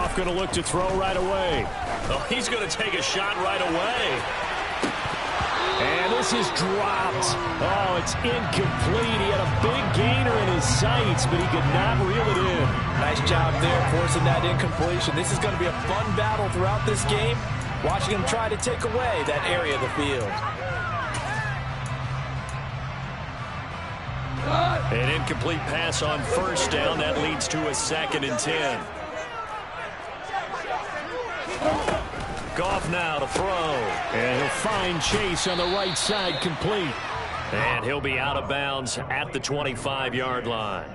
Goff going to look to throw right away. Oh, he's going to take a shot right away. And this is dropped. Oh, it's incomplete. He had a big gainer in his sights, but he could not reel it in. Nice job there forcing that incompletion. This is going to be a fun battle throughout this game. Watching him try to take away that area of the field. An incomplete pass on first down. That leads to a 2nd and 10. Goff now to throw. And he'll find Chase on the right side, complete. And he'll be out of bounds at the 25-yard line.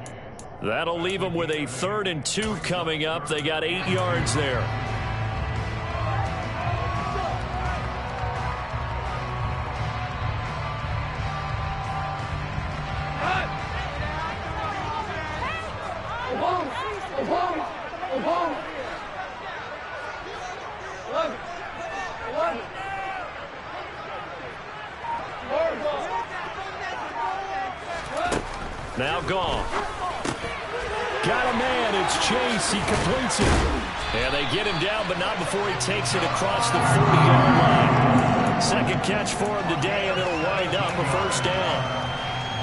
That'll leave them with a 3rd and 2 coming up. They got 8 yards there. Now Goff. Got a man. It's Chase. He completes it. And they get him down, but not before he takes it across the 40-yard line. 2nd catch for him today, and it'll wind up a 1st down.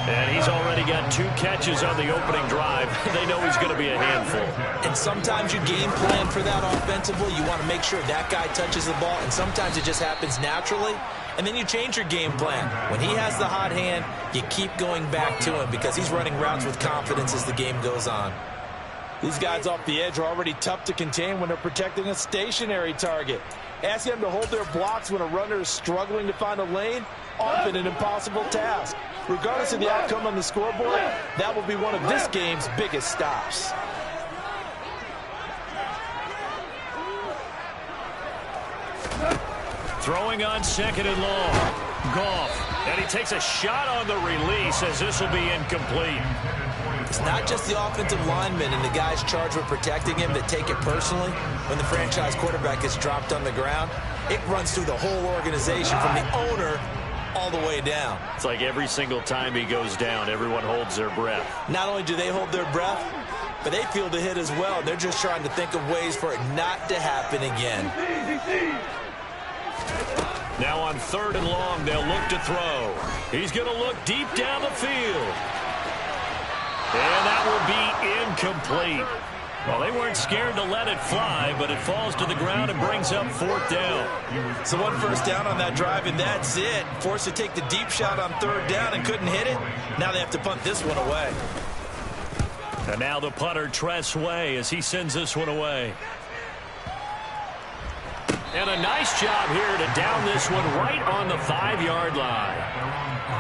And he's already got 2 catches on the opening drive. They know he's going to be a handful. And sometimes you game plan for that offensively. You want to make sure that guy touches the ball, and sometimes it just happens naturally. And then you change your game plan. When he has the hot hand, you keep going back to him because he's running routes with confidence as the game goes on. These guys off the edge are already tough to contain when they're protecting a stationary target. Asking them to hold their blocks when a runner is struggling to find a lane, often an impossible task. Regardless of the outcome on the scoreboard, that will be one of this game's biggest stops. Throwing on 2nd and long. Goff. And he takes a shot on the release as this will be incomplete. It's not just the offensive linemen and the guys charged with protecting him that take it personally. When the franchise quarterback is dropped on the ground, it runs through the whole organization from the owner all the way down. It's like every single time he goes down, everyone holds their breath. Not only do they hold their breath, but they feel the hit as well. They're just trying to think of ways for it not to happen again. Now on 3rd and long, they'll look to throw. He's going to look deep down the field. And that will be incomplete. Well, they weren't scared to let it fly, but it falls to the ground and brings up 4th down. So 1 first down on that drive, and that's it. Forced to take the deep shot on 3rd down and couldn't hit it. Now they have to punt this one away. And now the punter, Tress Way, as he sends this one away. And a nice job here to down this one right on the 5-yard line.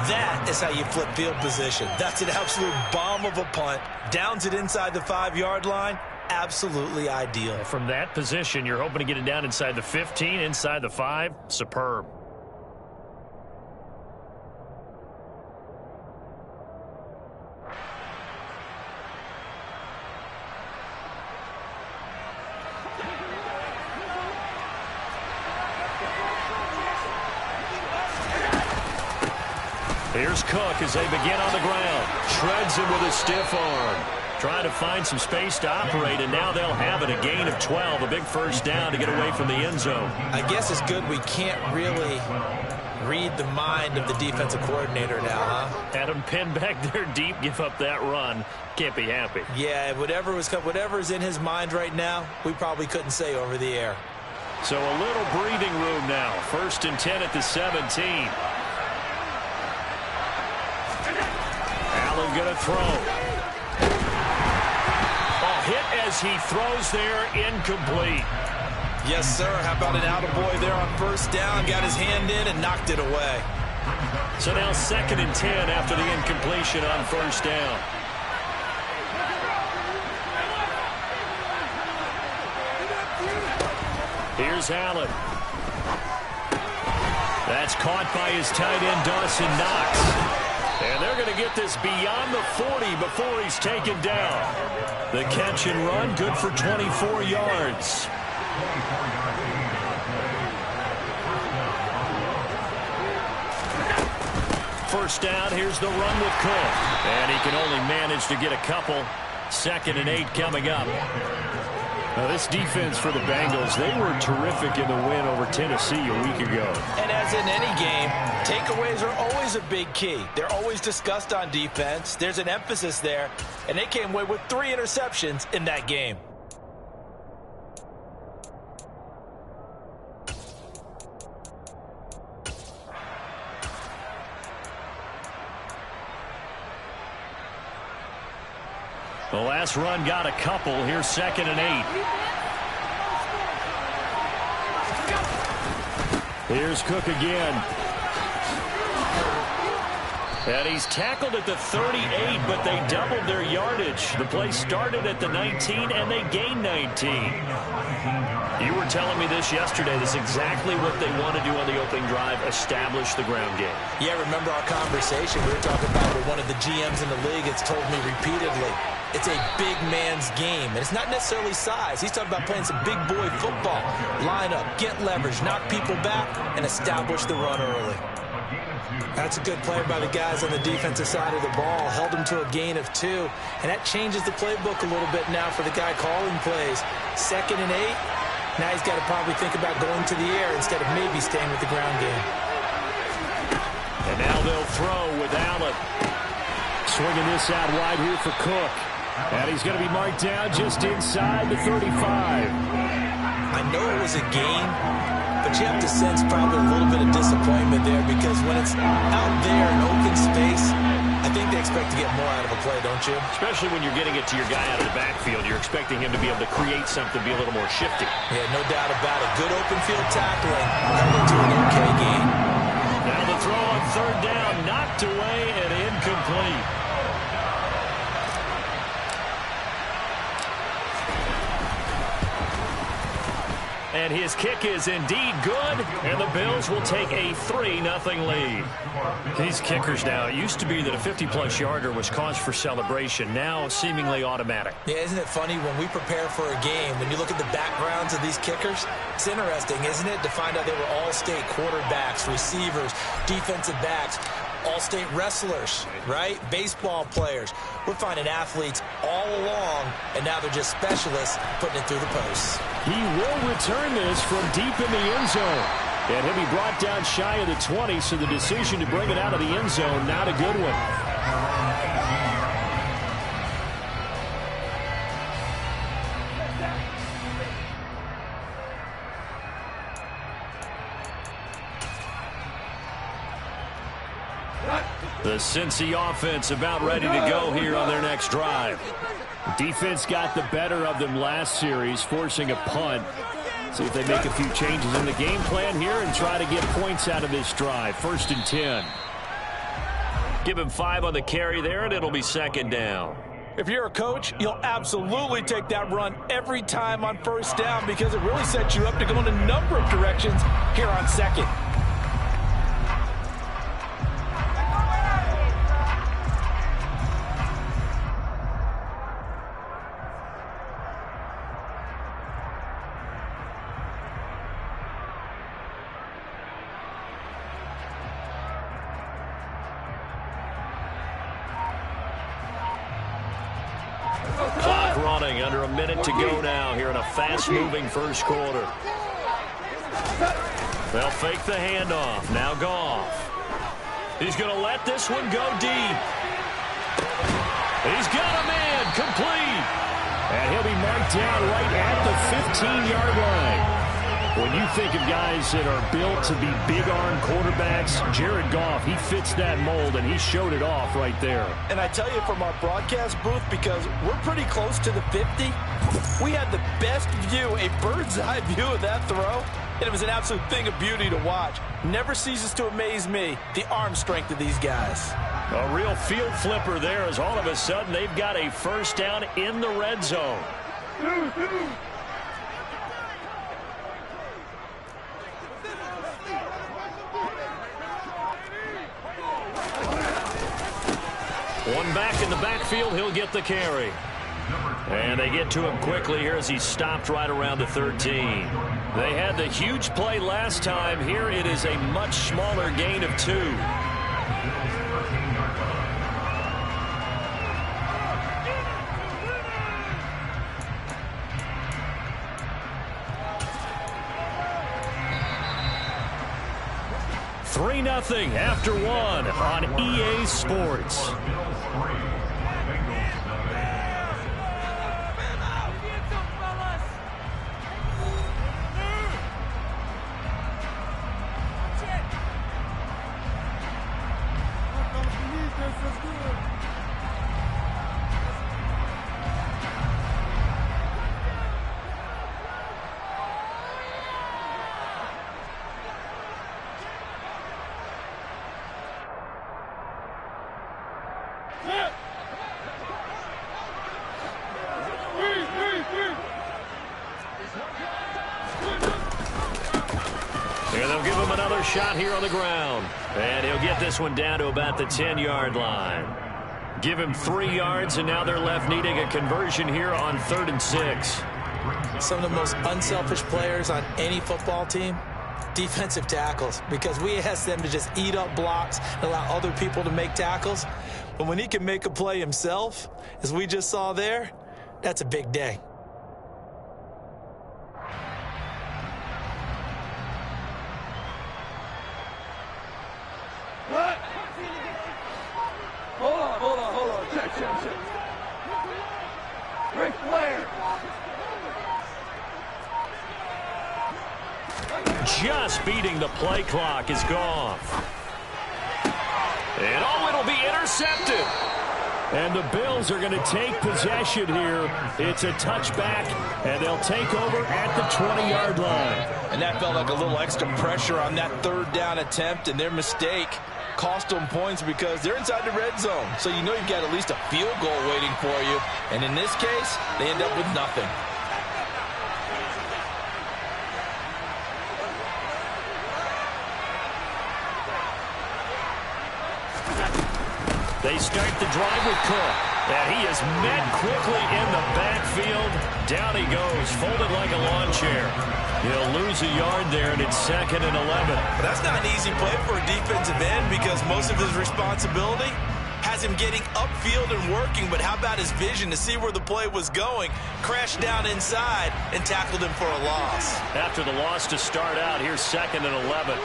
That is how you flip field position. That's an absolute bomb of a punt. Downs it inside the 5-yard line. Absolutely ideal. From that position, you're hoping to get it down inside the 15, inside the 5. Superb. Here's Cook as they begin on the ground. Shreds him with a stiff arm. Trying to find some space to operate, and now they'll have it. A gain of 12, a big 1st down to get away from the end zone. I guess it's good we can't really read the mind of the defensive coordinator now, huh? Had him pinned back there deep, give up that run. Can't be happy. Yeah, whatever's in his mind right now, we probably couldn't say over the air. So a little breathing room now. 1st and 10 at the 17. Allen going to throw. Hit as he throws there, incomplete. Yes, sir. How about an attaboy there on 1st down? Got his hand in and knocked it away. So now 2nd and 10 after the incompletion on 1st down. Here's Allen. That's caught by his tight end, Dawson Knox. And they're going to get this beyond the 40 before he's taken down. The catch and run, good for 24 yards. First down, here's the run with Cook. And he can only manage to get a couple. 2nd and 8 coming up. Now, this defense for the Bengals, they were terrific in the win over Tennessee a week ago. And as in any game, takeaways are always a big key. They're always discussed on defense. There's an emphasis there, and they came away with 3 interceptions in that game. The last run got a couple. Here's 2nd and 8. Here's Cook again. And he's tackled at the 38, but they doubled their yardage. The play started at the 19, and they gained 19. You were telling me this yesterday. This is exactly what they want to do on the opening drive, establish the ground game. Yeah, remember our conversation. We were talking about what one of the GMs in the league has told me repeatedly. It's a big man's game, and it's not necessarily size. He's talking about playing some big boy football. Line up, get leverage, knock people back, and establish the run early. That's a good play by the guys on the defensive side of the ball. Held him to a gain of 2, and that changes the playbook a little bit now for the guy calling plays. 2nd and 8. Now he's got to probably think about going to the air instead of maybe staying with the ground game. And now they'll throw with Allen. Swinging this out wide here for Cook. And he's going to be marked down just inside the 35. I know it was a gain, but you have to sense probably a little bit of disappointment there because when it's out there in open space, I think they expect to get more out of a play, don't you? Especially when you're getting it to your guy out of the backfield. You're expecting him to be able to create something, be a little more shifty. Yeah, no doubt about it. Good open field tackling. Held into an okay gain. Now the throw on 3rd down, knocked away and incomplete. And his kick is indeed good, and the Bills will take a 3-0 lead. These kickers now, it used to be that a 50-plus yarder was cause for celebration, now seemingly automatic. Yeah, isn't it funny when we prepare for a game, when you look at the backgrounds of these kickers, it's interesting, isn't it, to find out they were all-state quarterbacks, receivers, defensive backs, all-state wrestlers, right? Baseball players. We're finding athletes all along, and now they're just specialists putting it through the posts. He will return this from deep in the end zone. And he'll be brought down shy of the 20, so the decision to bring it out of the end zone, not a good one. The Cincy offense about ready to go here on their next drive. Defense got the better of them last series, forcing a punt. See if they make a few changes in the game plan here and try to get points out of this drive. 1st and 10. Give him 5 on the carry there, and it'll be 2nd down. If you're a coach, you'll absolutely take that run every time on 1st down because it really sets you up to go in a number of directions here on 2nd. Clock running, under a minute to go now here in a fast-moving first quarter. They'll fake the handoff. Now Goff. He's going to let this one go deep. He's got a man complete. And he'll be marked down right at the 15-yard line. When you think of guys that are built to be big-arm quarterbacks, Jared Goff, he fits that mold, and he showed it off right there. And I tell you from our broadcast booth, because we're pretty close to the 50, we had the best view, a bird's-eye view of that throw, and it was an absolute thing of beauty to watch. Never ceases to amaze me, the arm strength of these guys. A real field flipper there as all of a sudden they've got a 1st down in the red zone. One back in the backfield, he'll get the carry. And they get to him quickly here as he stopped right around the 13. They had the huge play last time. Here it is a much smaller gain of 2. 3-0 after one on EA Sports. Here they'll give him another shot here on the ground. And he'll get this one down to about the 10-yard line. Give him 3 yards, and now they're left needing a conversion here on 3rd and 6. Some of the most unselfish players on any football team, defensive tackles, because we ask them to just eat up blocks and allow other people to make tackles. But when he can make a play himself, as we just saw there, that's a big day. What? Hold on. Check. Ric Flair. Just beating the play clock is gone. And it'll be intercepted. And the Bills are going to take possession here. It's a touchback, and they'll take over at the 20-yard line. And that felt like a little extra pressure on that 3rd down attempt, and their mistake cost them points because they're inside the red zone. So you know you've got at least a field goal waiting for you. And in this case, they end up with nothing. They start the drive with Cook. And he is met quickly in the backfield. Down he goes, folded like a lawn chair. He'll lose a yard there, and it's 2nd and 11. But that's not an easy play for a defensive end because most of his responsibility has him getting upfield and working. But how about his vision to see where the play was going? Crashed down inside and tackled him for a loss. After the loss to start out, here's 2nd and 11.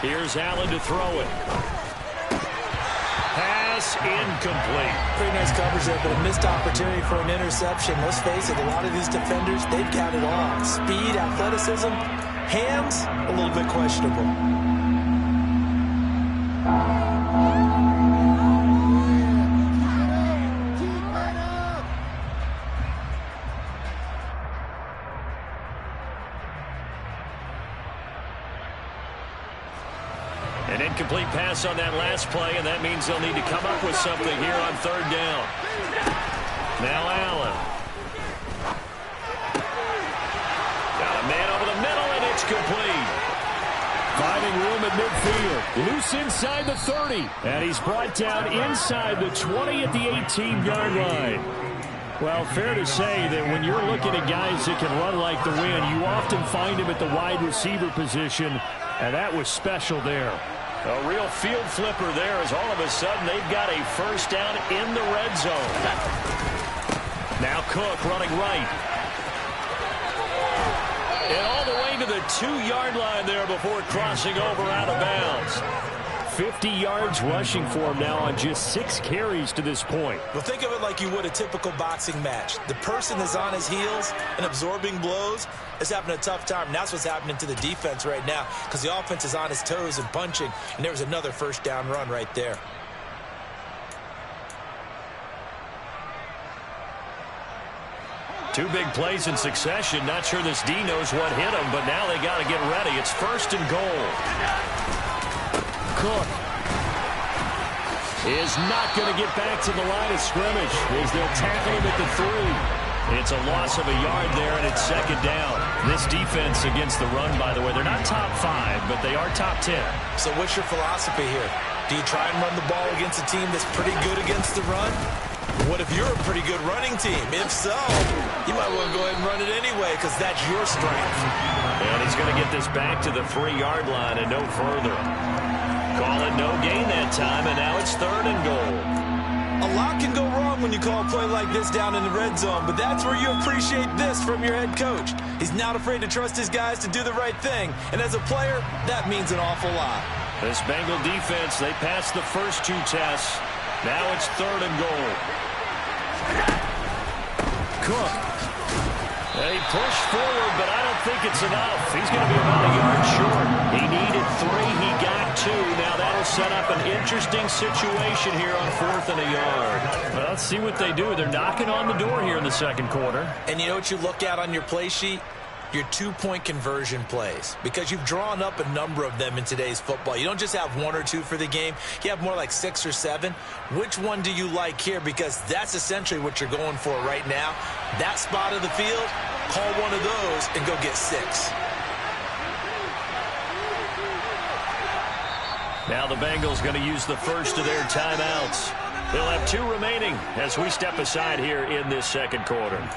Here's Allen to throw it. Pass incomplete. Pretty nice coverage there, but a missed opportunity for an interception. Let's face it, a lot of these defenders, they've got it all. Speed, athleticism, hands, a little bit questionable. An incomplete pass on that last play, and that means they'll need to come up with something here on 3rd down. Now Allen. Got a man over the middle, and it's complete. Finding room at midfield. Loose inside the 30. And he's brought down inside the 20 at the 18-yard line. Well, fair to say that when you're looking at guys that can run like the wind, you often find him at the wide receiver position, and that was special there. A real field flipper there as all of a sudden they've got a 1st down in the red zone. Now Cook running right. And all the way to the 2-yard line there before crossing over out of bounds. 50 yards rushing for him now on just 6 carries to this point. Well, think of it like you would a typical boxing match. The person is on his heels and absorbing blows is having a tough time. And that's what's happening to the defense right now because the offense is on his toes and punching. And there was another 1st down run right there. Two big plays in succession. Not sure this D knows what hit him, but now they got to get ready. It's 1st and goal. Cook is not going to get back to the line of scrimmage as they'll tackle him at the 3. It's a loss of a yard there, and it's 2nd down. This defense against the run, by the way, they're not top 5, but they are top 10. So what's your philosophy here? Do you try and run the ball against a team that's pretty good against the run? What if you're a pretty good running team? If so, you might want to go ahead and run it anyway because that's your strength. And he's going to get this back to the 3-yard line and no further. Call it no gain that time, and now it's 3rd and goal. A lot can go wrong when when you call a play like this down in the red zone, but that's where you appreciate this from your head coach. He's not afraid to trust his guys to do the right thing, and as a player, that means an awful lot. This Bengal defense, they passed the first 2 tests. Now it's 3rd and goal. Cook. They push forward, but I don't think it's enough. He's going to be about a yard short. He needed 3. He got 2. Now that'll set up an interesting situation here on 4th and a yard. Well, let's see what they do. They're knocking on the door here in the second quarter. And you know what you look at on your play sheet? Your 2-point conversion plays, because you've drawn up a number of them in today's football. You don't just have 1 or 2 for the game. You have more like 6 or 7. Which one do you like here? Because that's essentially what you're going for right now. That spot of the field, call one of those and go get 6. Now the Bengals going to use the first of their timeouts. They'll have 2 remaining as we step aside here in this second quarter.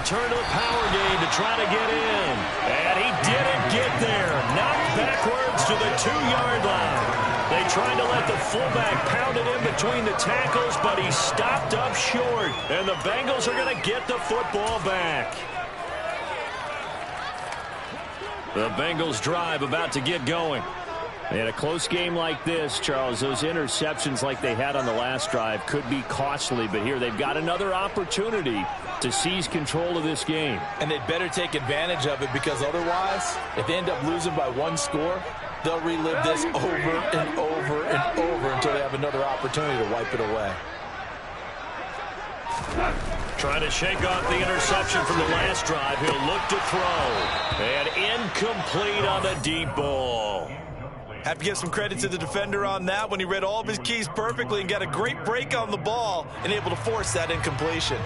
Turn to the power game to try to get in. And he didn't get there. Knocked backwards to the 2-yard line. They tried to let the fullback pound it in between the tackles, but he stopped up short. And the Bengals are going to get the football back. The Bengals drive about to get going. In a close game like this, Charles, those interceptions like they had on the last drive could be costly, but here they've got another opportunity to seize control of this game. And they'd better take advantage of it, because otherwise, if they end up losing by 1 score, they'll relive this over and over and over until they have another opportunity to wipe it away. Trying to shake off the interception from the last drive. He'll look to throw. And incomplete on the deep ball. Have to give some credit to the defender on that when he read all of his keys perfectly and got a great break on the ball and able to force that incompletion.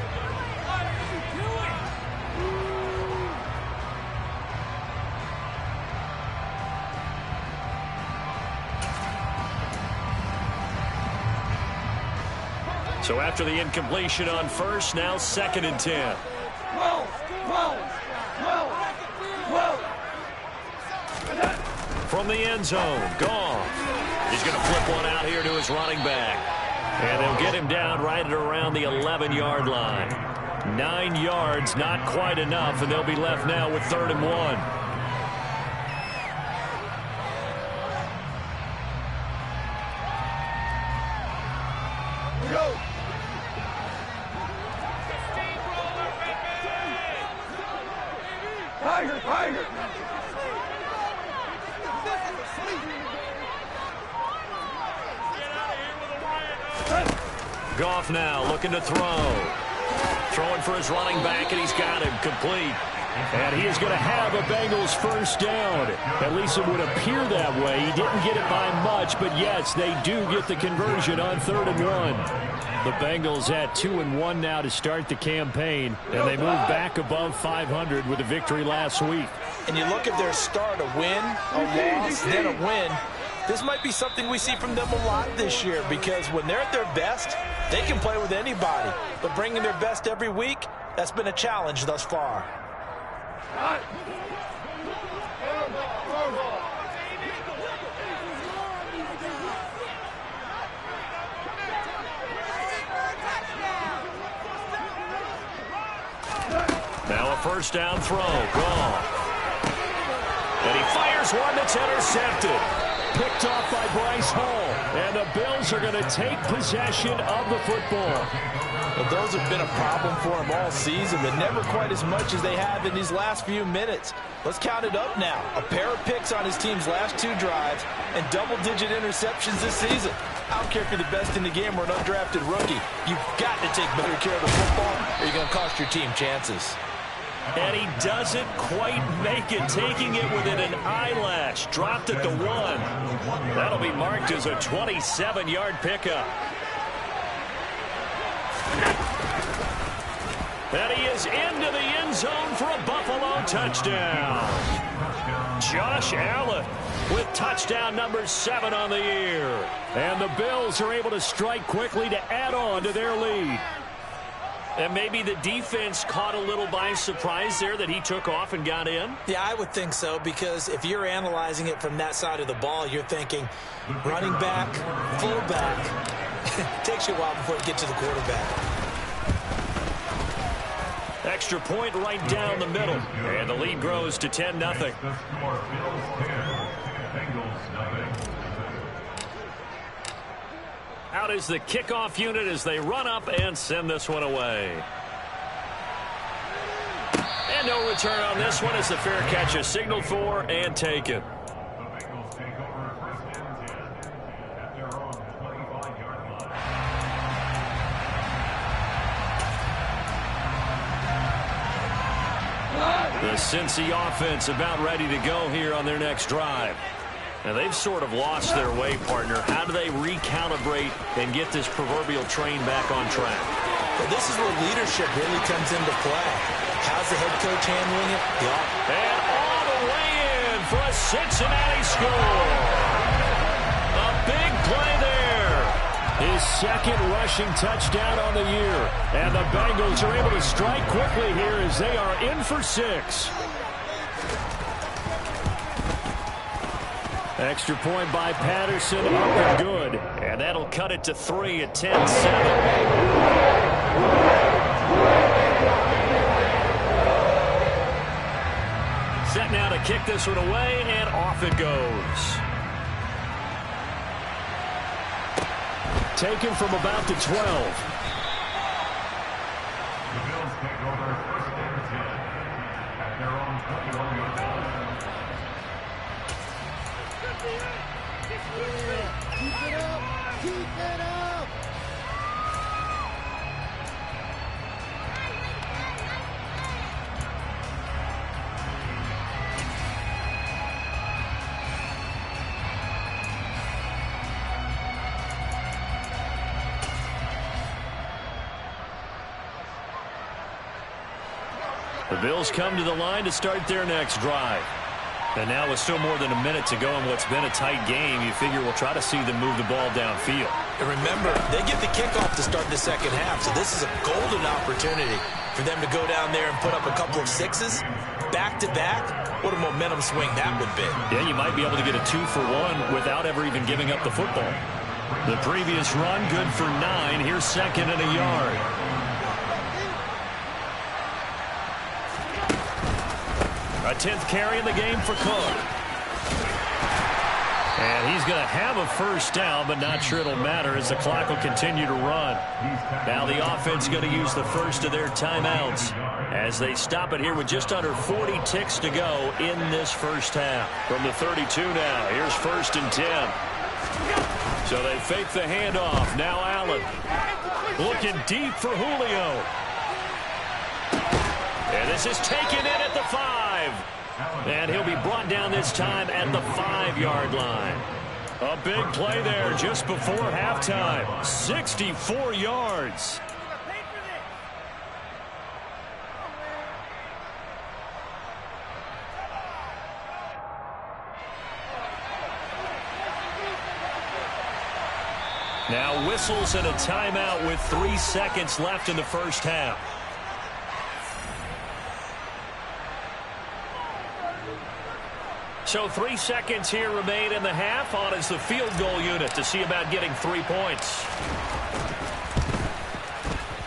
So after the incompletion on first, now 2nd and 10. From the end zone, Goff. He's going to flip one out here to his running back. And they'll get him down right at around the 11-yard line. 9 yards, not quite enough, and they'll be left now with 3rd and 1. Go! Tiger, Tiger! Goff now looking to throw. Throwing for his running back, and he's got him complete. And he is going to have a Bengals first down. At least it would appear that way. He didn't get it by much, but yes, they do get the conversion on 3rd and 1. The Bengals at 2-1 now to start the campaign, and they move back above 500 with a victory last week. And you look at their start, a win, a loss, then a win. This might be something we see from them a lot this year, because when they're at their best, they can play with anybody. But bringing their best every week, that's been a challenge thus far. Now a first down throw. Goff. And he fires one that's intercepted. Picked off by Bryce Hall. And the Bills are going to take possession of the football. Well, those have been a problem for him all season, but never quite as much as they have in these last few minutes. Let's count it up now. A pair of picks on his team's last 2 drives and double-digit interceptions this season. I don't care if you're the best in the game or an undrafted rookie. You've got to take better care of the football or you're going to cost your team chances. And he doesn't quite make it, taking it within an eyelash. Dropped at the 1. That'll be marked as a 27-yard pickup. And he is into the end zone for a Buffalo touchdown. Josh Allen with touchdown number 7 on the year. And the Bills are able to strike quickly to add on to their lead. And maybe the defense caught a little by surprise there that he took off and got in? Yeah, I would think so, because if you're analyzing it from that side of the ball, you're thinking running back, fullback. It takes you a while before you get to the quarterback. Extra point right down the middle. And the lead grows to 10-0. Out is the kickoff unit as they run up and send this one away. And no return on this one as the fair catch is signaled for and taken. The Cincy offense about ready to go here on their next drive. Now, they've sort of lost their way, partner. How do they recalibrate and get this proverbial train back on track? Well, this is where leadership really comes into play. How's the head coach handling it? And all the way in for a Cincinnati score. A big play there. His second rushing touchdown on the year. And the Bengals are able to strike quickly here as they are in for 6. Extra point by Patterson, up and good. And that'll cut it to 3 at 10-7. Set now to kick this one away, and off it goes. Taken from about the 12. The Bills come to the line to start their next drive. And now with still more than a minute to go in what's been a tight game, you figure we'll try to see them move the ball downfield. And remember, they get the kickoff to start the second half, so this is a golden opportunity for them to go down there and put up a couple of 6s back-to-back. What a momentum swing that would be. Yeah, you might be able to get a 2-for-1 without ever even giving up the football. The previous run, good for 9. Here's 2nd and a yard. A 10th carry in the game for Cook. And he's going to have a first down, but not sure it'll matter as the clock will continue to run. Now the offense going to use the first of their timeouts as they stop it here with just under 40 ticks to go in this first half. From the 32 now, here's 1st and 10. So they fake the handoff. Now Allen looking deep for Julio. And this is taken in at the 5. And he'll be brought down this time at the 5-yard line. A big play there just before halftime. 64 yards. Now whistles and a timeout with 3 seconds left in the first half. So 3 seconds here remain in the half. On is the field goal unit to see about getting 3 points.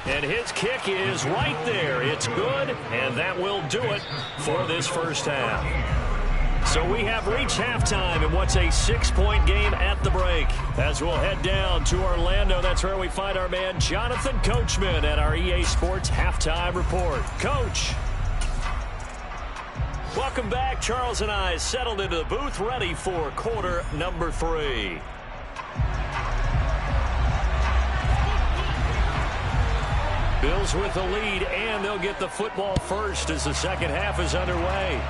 And his kick is right there. It's good, and that will do it for this first half. So we have reached halftime in what's a 6-point game at the break. As we'll head down to Orlando, that's where we find our man Jonathan Coachman at our EA Sports Halftime Report. Coach. Welcome back. Charles and I settled into the booth, ready for quarter number 3. Bills with the lead, and they'll get the football first as the second half is underway.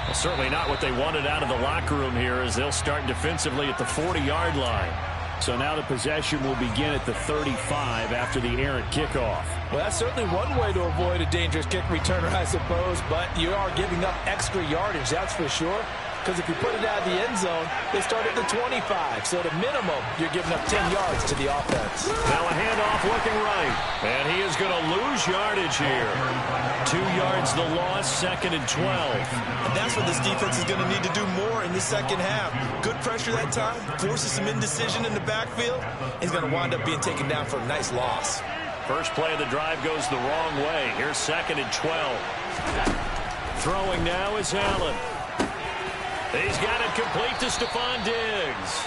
Well, certainly not what they wanted out of the locker room here, as they'll start defensively at the 40-yard line. So now the possession will begin at the 35 after the errant kickoff. Well, that's certainly one way to avoid a dangerous kick returner, I suppose, but you are giving up extra yardage, that's for sure. Because if you put it out of the end zone, they start at the 25. So at a minimum, you're giving up 10 yards to the offense. Now a handoff looking right. And he is going to lose yardage here. 2 yards the loss, 2nd and 12. And that's what this defense is going to need to do more in the second half. Good pressure that time, forces some indecision in the backfield. He's going to wind up being taken down for a nice loss. First play of the drive goes the wrong way. Here's 2nd and 12. Throwing now is Allen. He's got it complete to Stephon Diggs.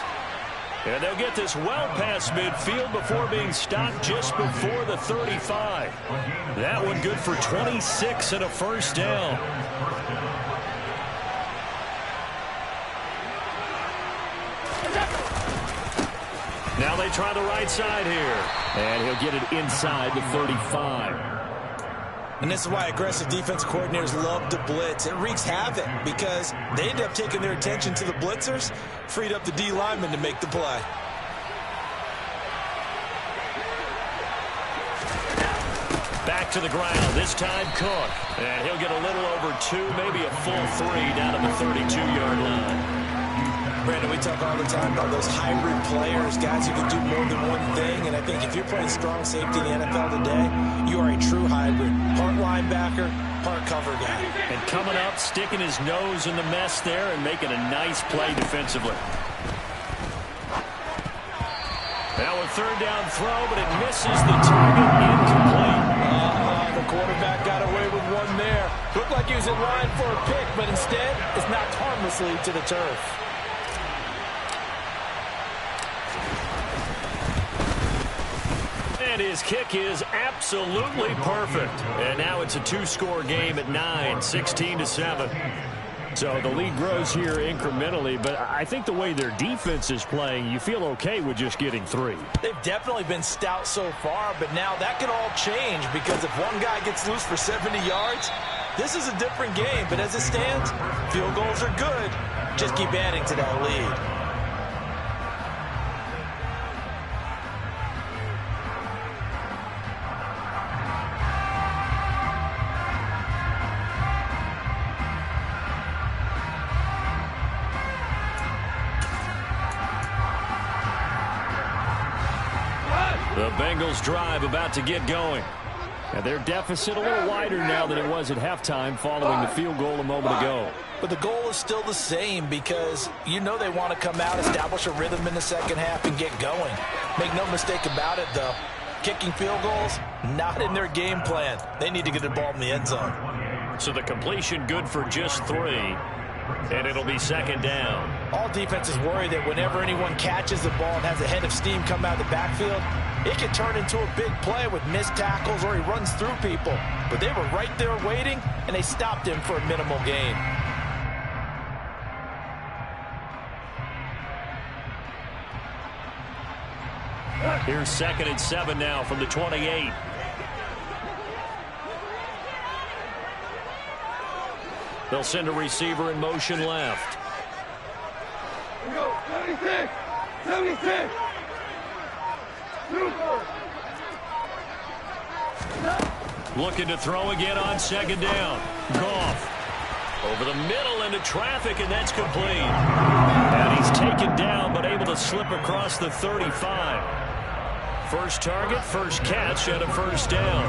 And they'll get this well past midfield before being stopped just before the 35. That one good for 26 and a first down. Now they try the right side here. And he'll get it inside the 35. And this is why aggressive defense coordinators love to blitz. It wreaks havoc because they end up taking their attention to the blitzers, freed up the D lineman to make the play. Back to the ground, this time Cook. And he'll get a little over 2, maybe a full 3 down to the 32-yard line. Brandon, we talk all the time about those hybrid players, guys who can do more than one thing. And I think if you're playing strong safety in the NFL today, you are a true hybrid. Part linebacker, part cover guy. And coming up, sticking his nose in the mess there and making a nice play defensively. Now a third down throw, but it misses the target, incomplete. The quarterback got away with one there. Looked like he was in line for a pick, but instead, it's knocked harmlessly to the turf. And his kick is absolutely perfect. And now it's a 2-score game at 9, 16-7. So the lead grows here incrementally, but I think the way their defense is playing, you feel okay with just getting 3. They've definitely been stout so far, but now that can all change because if one guy gets loose for 70 yards, this is a different game. But as it stands, field goals are good. Just keep adding to that lead. The Bengals drive about to get going. And their deficit a little wider now than it was at halftime following the field goal a moment ago. But the goal is still the same because you know they want to come out, establish a rhythm in the second half, and get going. Make no mistake about it, though. Kicking field goals, not in their game plan. They need to get the ball in the end zone. So the completion good for just 3. And it'll be 2nd down. All defenses worry that whenever anyone catches the ball and has a head of steam come out of the backfield, it can turn into a big play with missed tackles or he runs through people. But they were right there waiting, and they stopped him for a minimal gain. Here's 2nd and 7 now from the 28. They'll send a receiver in motion left. Here we go. 76. 76. Looking to throw again on 2nd down. Goff over the middle into traffic, and that's complete. And he's taken down, but able to slip across the 35. First target, first catch, and a first down.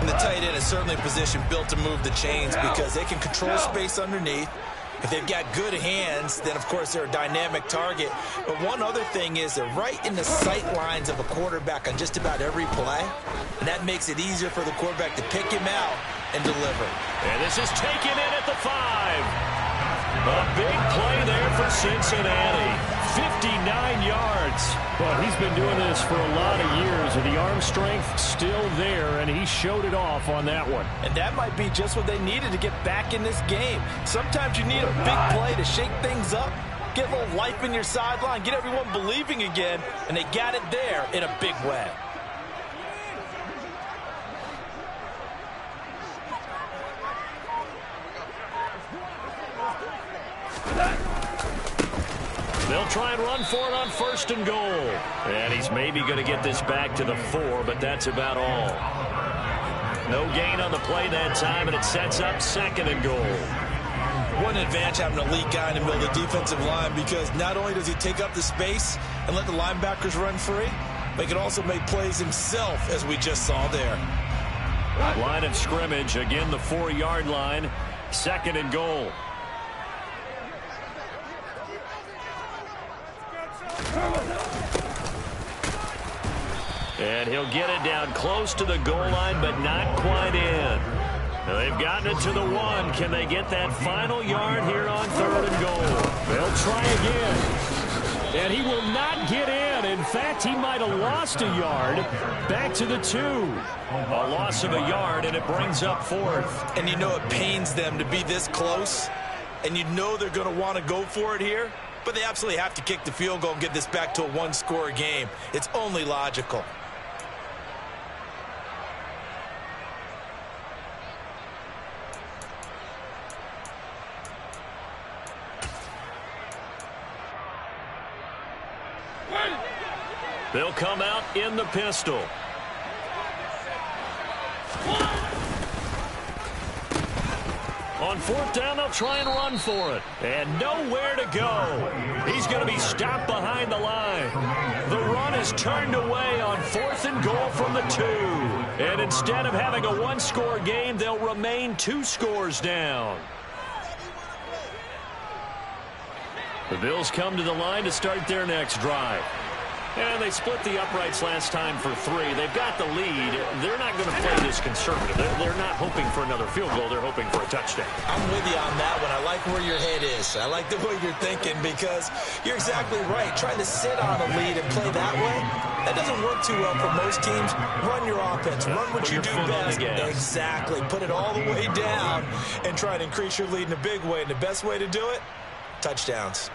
And the tight end is certainly a position built to move the chains because they can control space underneath. If they've got good hands, then, of course, they're a dynamic target. But one other thing is they're right in the sight lines of a quarterback on just about every play. And that makes it easier for the quarterback to pick him out and deliver. And this is taken in at the 5. A big play there for Cincinnati. 59 yards. Well, he's been doing this for a lot of years, and the arm strength still there, and he showed it off on that one. And that might be just what they needed to get back in this game. Sometimes you need a big play to shake things up, get a little life in your sideline, get everyone believing again, and they got it there in a big way. They'll try and run for it on 1st and goal. And he's maybe going to get this back to the 4, but that's about all. No gain on the play that time, and it sets up 2nd and goal. What an advantage having an elite guy in the middle of the defensive line, because not only does he take up the space and let the linebackers run free, but he can also make plays himself, as we just saw there. Line of scrimmage, again the 4-yard line, 2nd and goal. And he'll get it down close to the goal line, but not quite in. They've gotten it to the 1. Can they get that final yard here on 3rd and goal? They'll try again. And he will not get in. In fact, he might have lost a yard. Back to the 2. A loss of a yard, and it brings up 4th. And you know it pains them to be this close, and you know they're going to want to go for it here, but they absolutely have to kick the field goal and get this back to a 1-score game. It's only logical. They'll come out in the pistol. On 4th down, they'll try and run for it. And nowhere to go. He's going to be stopped behind the line. The run is turned away on 4th and goal from the 2. And instead of having a 1-score game, they'll remain 2 scores down. The Bills come to the line to start their next drive. And they split the uprights last time for 3. They've got the lead. They're not going to play this conservative. They're not hoping for another field goal. They're hoping for a touchdown. I'm with you on that one. I like where your head is. I like the way you're thinking, because you're exactly right. Trying to sit on a lead and play that way, that doesn't work too well for most teams. Run your offense. Run what you do best. Exactly. Put it all the way down and try to increase your lead in a big way. And the best way to do it, touchdowns.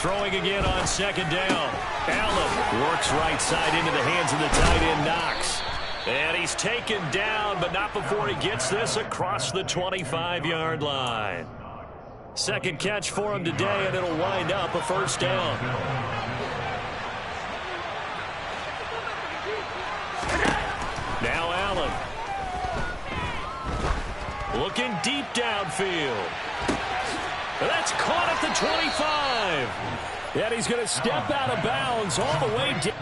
Throwing again on 2nd down. Allen works right side into the hands of the tight end, Knox. And he's taken down, but not before he gets this across the 25-yard line. 2nd catch for him today, and it'll wind up a 1st down. Now Allen. Looking deep downfield. That's caught at the 25. And he's going to step out of bounds all the way down.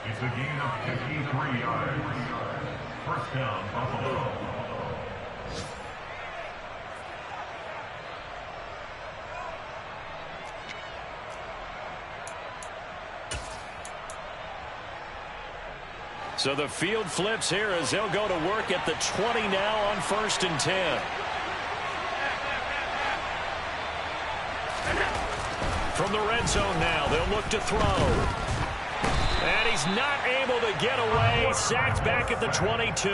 It's a gain of 53 yards. 1st down, Buffalo. So the field flips here as they'll go to work at the 20 now on 1st and 10. From the red zone now, they'll look to throw. And he's not able to get away. Sacked back at the 22.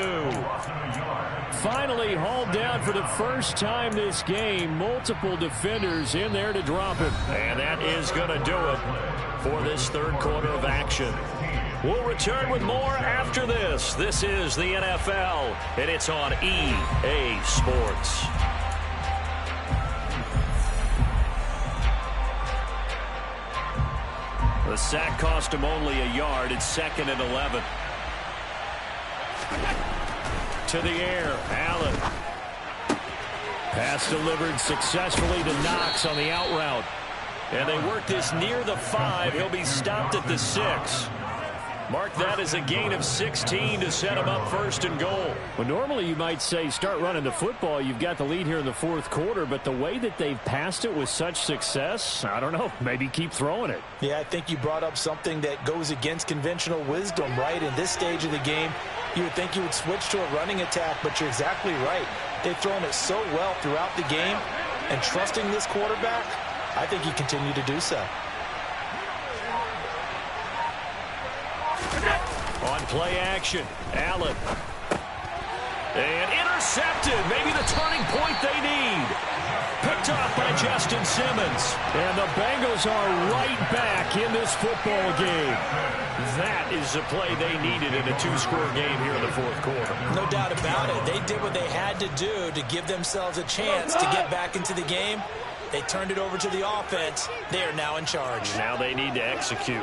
Finally hauled down for the first time this game. Multiple defenders in there to drop him. And that is going to do it for this 3rd quarter of action. We'll return with more after this. This is the NFL, and it's on EA Sports. The sack cost him only a yard. It's 2nd and 11. To the air, Allen. Pass delivered successfully to Knox on the out route. And they work this near the 5. He'll be stopped at the 6. Mark that as a gain of 16 to set him up first and goal. Well, normally you might say start running the football. You've got the lead here in the fourth quarter, but the way that they've passed it with such success, I don't know, maybe keep throwing it. Yeah, I think you brought up something that goes against conventional wisdom, right? In this stage of the game, you would think you would switch to a running attack, but you're exactly right. They've thrown it so well throughout the game, and trusting this quarterback, I think you continue to do so. On play action, Allen. And intercepted. Maybe the turning point they need. Picked up by Justin Simmons. And the Bengals are right back in this football game. That is the play they needed in a two-score game here in the fourth quarter. No doubt about it. They did what they had to do to give themselves a chance to get back into the game. They turned it over to the offense. They are now in charge. Now they need to execute.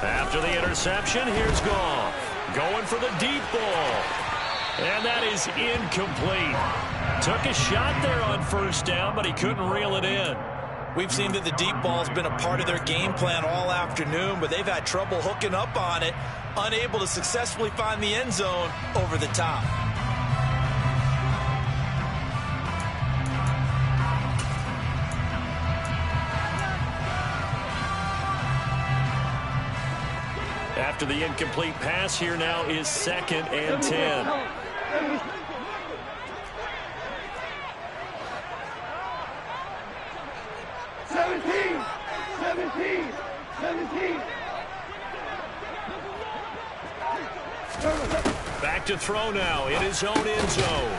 After the interception, here's Goff. Going for the deep ball. And that is incomplete. Took a shot there on first down, but he couldn't reel it in. We've seen that the deep ball's been a part of their game plan all afternoon, but they've had trouble hooking up on it, unable to successfully find the end zone over the top. After the incomplete pass, here now is 2nd and 10. Back to throw now in his own end zone.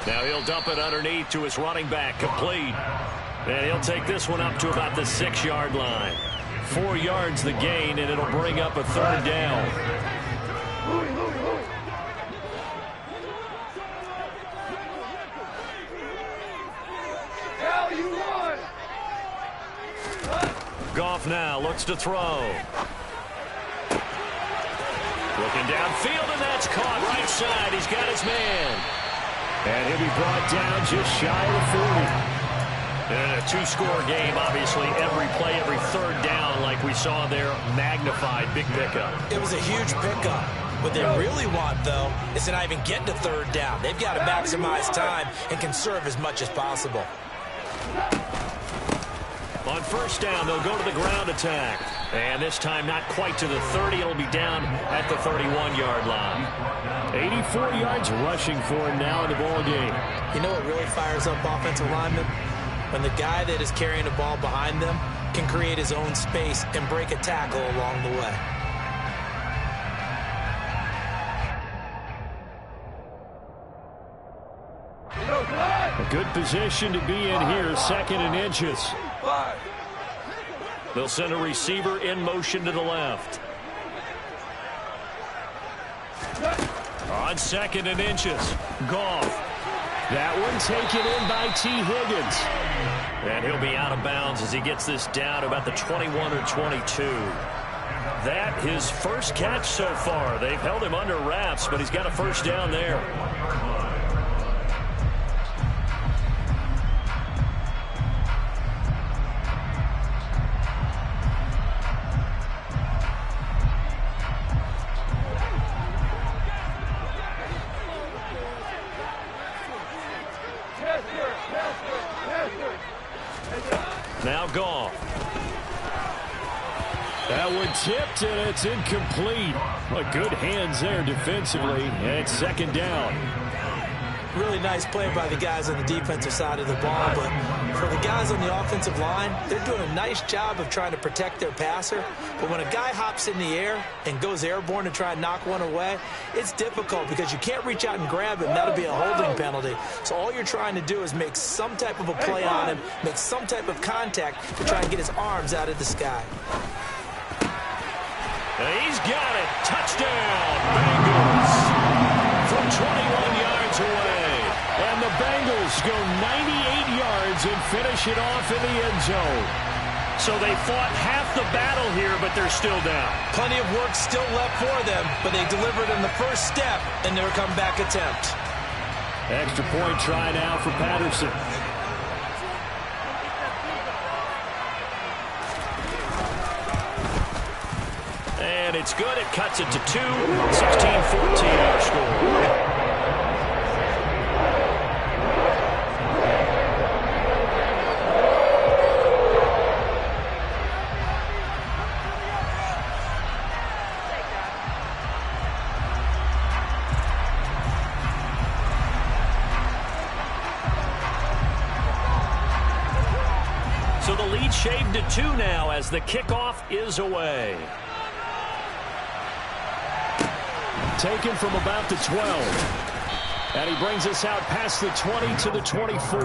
Now he'll dump it underneath to his running back, complete. And he'll take this one up to about the 6-yard line. 4 yards the gain, and it'll bring up a third down. Goff now looks to throw. Looking downfield, and that's caught right side. He's got his man. And he'll be brought down just shy of the 40. In a two-score game, obviously, every play, every third down, like we saw there, magnified, big pickup. It was a huge pickup. What they really want, though, is to not even get to third down. They've got to maximize time and conserve as much as possible. On first down, they'll go to the ground attack. And this time, not quite to the 30. It'll be down at the 31-yard line. 84 yards rushing for him now in the ball game. You know what really fires up offensive linemen? When the guy that is carrying the ball behind them can create his own space and break a tackle along the way. A good position to be in here, 2nd and inches. They'll send a receiver in motion to the left. On 2nd and inches, Goff. That one taken in by T. Higgins. And he'll be out of bounds as he gets this down about the 21 or 22. That his first catch so far. They've held him under wraps, but he's got a first down there. Now Goff. That one tipped, and it's incomplete. Well, good hands there defensively, and it's 2nd down. Really nice play by the guys on the defensive side of the ball, but for the guys on the offensive line, they're doing a nice job of trying to protect their passer. But when a guy hops in the air and goes airborne to try and knock one away, it's difficult because you can't reach out and grab him. That'll be a holding penalty. So all you're trying to do is make some type of a play on him, make some type of contact to try and get his arms out of the sky. And he's got it. Touchdown, Bengals. From 21 yards away. And the Bengals go 98 yards and finish it off in the end zone. So they fought half the battle here, but they're still down. Plenty of work still left for them, but they delivered in the first step in their comeback attempt. Extra point try now for Patterson. it's good. It cuts it to 2. 16-14 our score. So the lead shaved to 2 now as the kickoff is away. Taken from about the 12. And he brings us out past the 20 to the 24.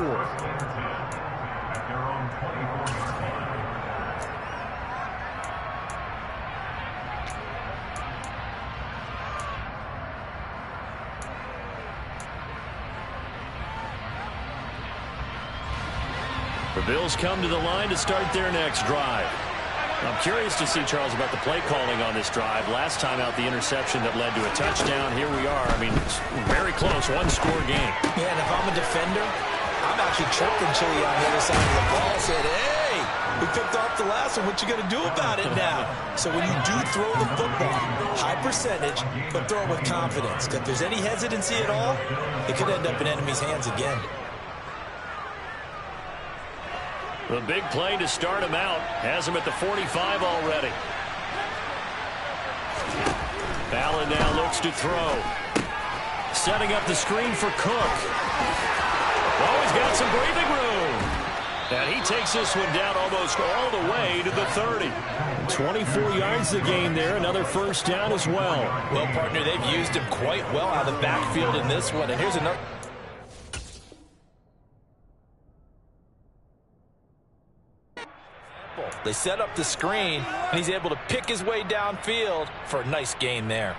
The Bills come to the line to start their next drive. I'm curious to see, Charles, about the play calling on this drive. Last time out, the interception that led to a touchdown. Here we are. I mean, it's very close, one-score game. Yeah, and if I'm a defender, I'm actually chirping Chili on the other side of the ball. Said, hey, we picked off the last one. What you going to do about it now? So when you do throw the football, high percentage, but throw it with confidence. If there's any hesitancy at all, it could end up in enemy's hands again. The big play to start him out has him at the 45 already. Allen now looks to throw. Setting up the screen for Cook. Oh, he's got some breathing room. And he takes this one down almost all the way to the 30. 24 yards the game there. Another first down as well. Well, partner, they've used him quite well out of the backfield in this one. And here's another. They set up the screen, and he's able to pick his way downfield for a nice gain there.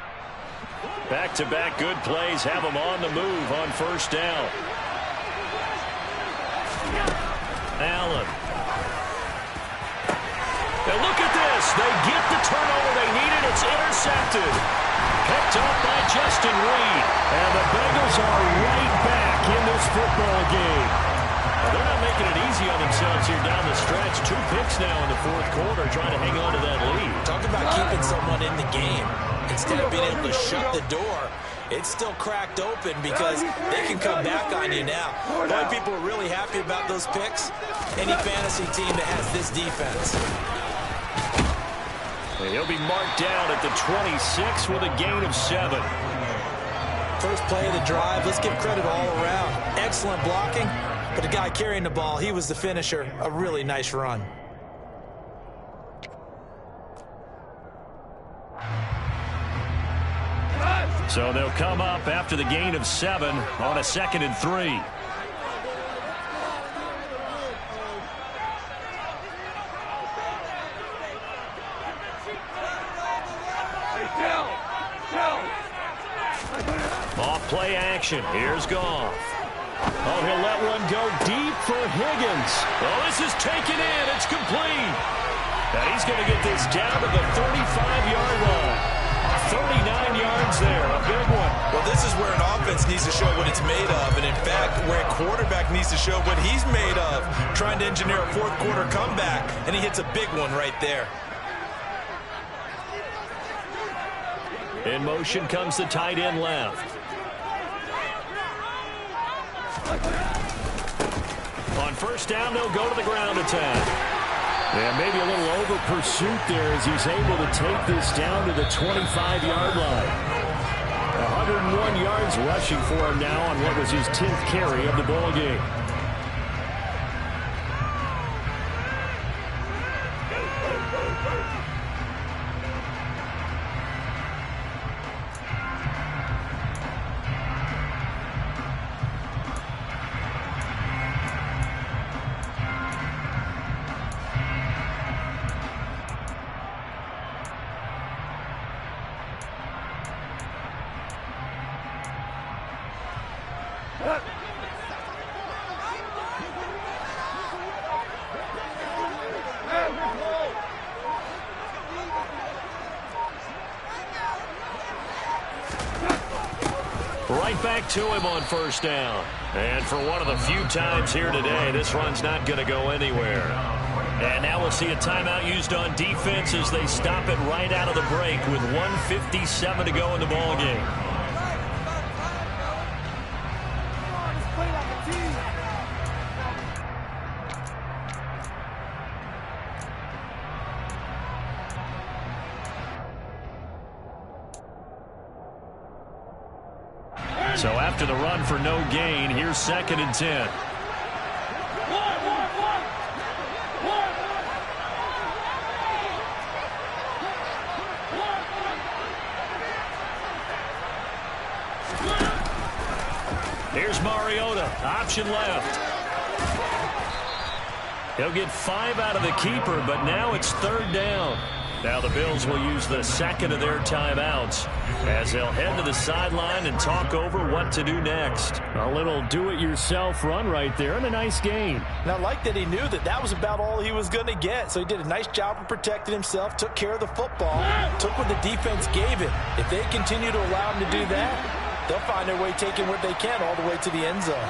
Back-to-back good plays have him on the move on first down. Allen. And look at this. They get the turnover they needed. It's intercepted. Picked up by Justin Reed. And the Bengals are right back in this football game. Well, they're not making it easy on themselves here down the stretch. 2 picks now in the fourth quarter, trying to hang on to that lead. Talk about keeping someone in the game. Instead of being able to shut the door, it's still cracked open because they can come back on you now. Boy, people are really happy about those picks. Any fantasy team that has this defense. And he'll be marked down at the 26 with a gain of 7. First play of the drive, let's give credit all around. Excellent blocking. But the guy carrying the ball, he was the finisher. A really nice run. So they'll come up after the gain of 7 on a 2nd and 3. Off play action. Here's Goff. Oh, he'll let one go deep for Higgins. Oh, this is taken in. It's complete. And he's going to get this down to the 35-yard line. 39 yards there. A big one. Well, this is where an offense needs to show what it's made of. And, in fact, where a quarterback needs to show what he's made of. Trying to engineer a fourth-quarter comeback. And he hits a big one right there. In motion comes the tight end left. On first down, they'll go to the ground attack. And maybe a little over pursuit there as he's able to take this down to the 25-yard line. 101 yards rushing for him now on what was his 10th carry of the ball game. Right back to him on first down. And for one of the few times here today, this run's not going to go anywhere. And now we'll see a timeout used on defense as they stop it right out of the break with 1:57 to go in the ball game. So after the run for no gain, here's 2nd and 10. Here's Mariota, option left. He'll get 5 out of the keeper, but now it's 3rd down. Now the Bills will use the 2nd of their timeouts as they'll head to the sideline and talk over what to do next. A little do-it-yourself run right there and a nice gain. And I like that he knew that that was about all he was going to get. So he did a nice job of protecting himself, took care of the football, took what the defense gave him. If they continue to allow him to do that, they'll find their way taking what they can all the way to the end zone.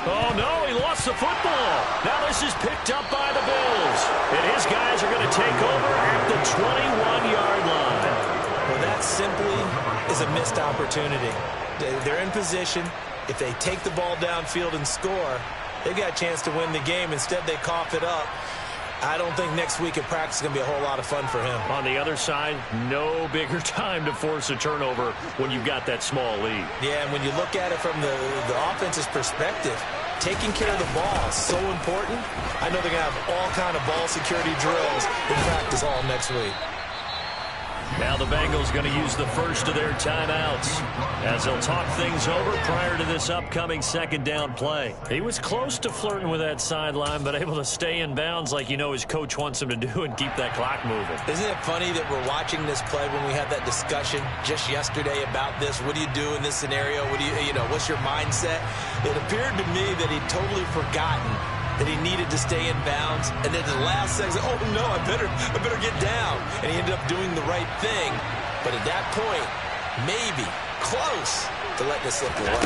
Oh, no, he lost the football. Now this is picked up by the Bills. And his guys are going to take over at the 21-yard line. Well, that simply is a missed opportunity. They're in position. If they take the ball downfield and score, they've got a chance to win the game. Instead, they cough it up. I don't think next week at practice is going to be a whole lot of fun for him. On the other side, no bigger time to force a turnover when you've got that small lead. Yeah, and when you look at it from the offense's perspective, taking care of the ball is so important. I know they're going to have all kind of ball security drills in practice all next week. Now the Bengals going to use the first of their timeouts as they'll talk things over prior to this upcoming 2nd down play. He was close to flirting with that sideline, but able to stay in bounds like you know his coach wants him to do and keep that clock moving. Isn't it funny that we're watching this play when we had that discussion just yesterday about this? What do you do in this scenario? What do you know, what's your mindset? It appeared to me that he'd totally forgotten that he needed to stay in bounds, and then the last second, oh no, I better get down. And he ended up doing the right thing, but at that point, maybe close to letting it slip away.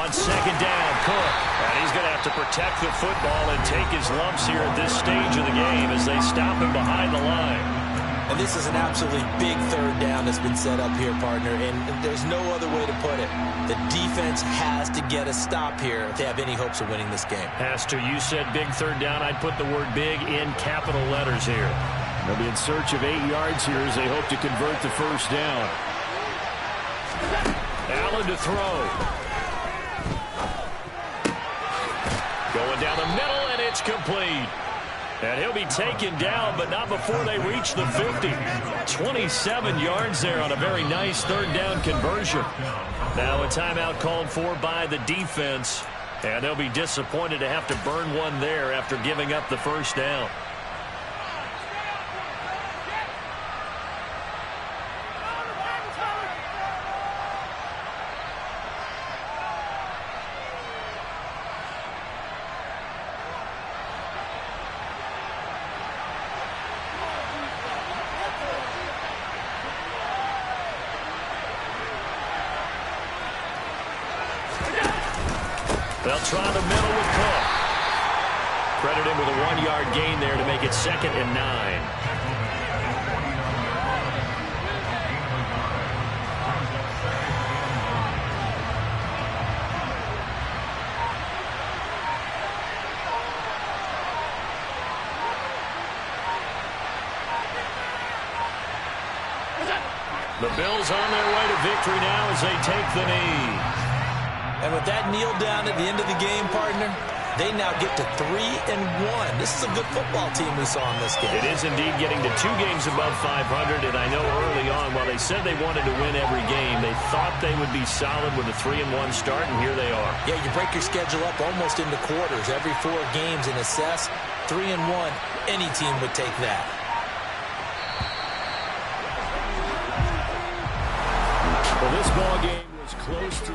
On 2nd down, Cook, and he's going to have to protect the football and take his lumps here at this stage of the game as they stop him behind the line. And this is an absolutely big 3rd down that's been set up here, partner, and there's no other way to put it. The defense has to get a stop here if they have any hopes of winning this game. Has to. You said big 3rd down. I'd put the word big in capital letters here. They'll be in search of 8 yards here as they hope to convert the 1st down. Allen to throw. Going down the middle, and it's complete. And he'll be taken down, but not before they reach the 50. 27 yards there on a very nice 3rd down conversion. Now a timeout called for by the defense, and they'll be disappointed to have to burn one there after giving up the 1st down. They'll try the middle with Cook. Credit him with a 1-yard gain there to make it 2nd and 9. The Bills on their way to victory now as they take the knee. And with that kneel down at the end of the game, partner, they now get to 3-1. This is a good football team we saw in this game. It is indeed getting to 2 games above 500, and I know early on, while they said they wanted to win every game, they thought they would be solid with a 3-1 start, and here they are. Yeah, you break your schedule up almost into quarters, every 4 games, and assess 3-1. Any team would take that. Well, this ball game was close to